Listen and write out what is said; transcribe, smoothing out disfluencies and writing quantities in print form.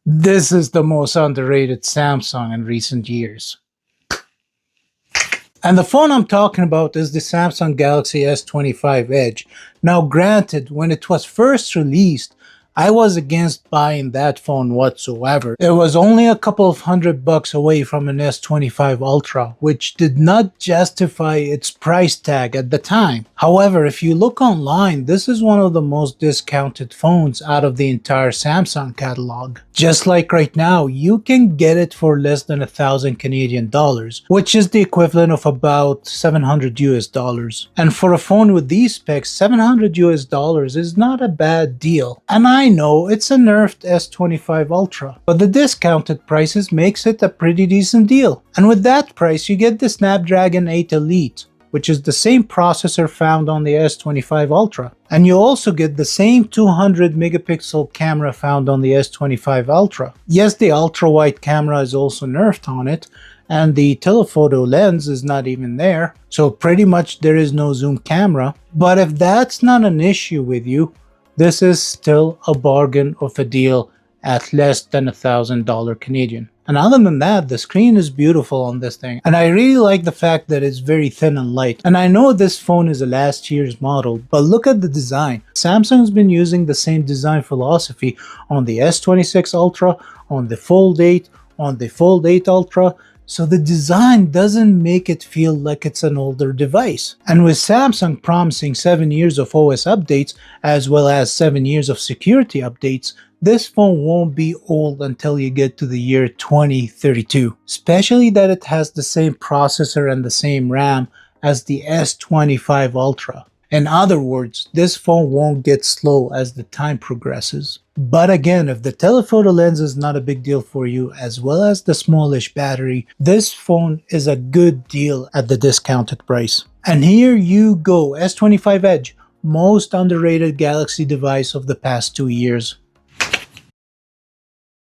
This is the most underrated Samsung in recent years. And the phone I'm talking about is the Samsung Galaxy S25 Edge. Now granted, when it was first released, I was against buying that phone whatsoever. It was only a couple of $100 away from an S25 Ultra, which did not justify its price tag at the time. However, if you look online, this is one of the most discounted phones out of the entire Samsung catalog. Just like right now, you can get it for less than 1,000 Canadian dollars, which is the equivalent of about 700 US dollars. And for a phone with these specs, 700 US dollars is not a bad deal. And I know it's a nerfed S25 Ultra, but the discounted prices makes it a pretty decent deal. And with that price, you get the Snapdragon 8 Elite, which is the same processor found on the S25 Ultra. And you also get the same 200 megapixel camera found on the S25 Ultra. Yes, the ultra-wide camera is also nerfed on it, and the telephoto lens is not even there, so pretty much there is no zoom camera. But if that's not an issue with you, this is still a bargain of a deal at less than $1,000 Canadian. And other than that, the screen is beautiful on this thing. And I really like the fact that it's very thin and light. And I know this phone is a last year's model, but look at the design. Samsung's been using the same design philosophy on the S26 Ultra, on the Fold 8, on the Fold 8 Ultra. So the design doesn't make it feel like it's an older device. And with Samsung promising 7 years of OS updates, as well as 7 years of security updates, this phone won't be old until you get to the year 2032. Especially that it has the same processor and the same RAM as the S25 Ultra. In other words, this phone won't get slow as the time progresses. But again, if the telephoto lens is not a big deal for you, as well as the smallish battery, this phone is a good deal at the discounted price. And here you go, S25 Edge, most underrated Galaxy device of the past 2 years.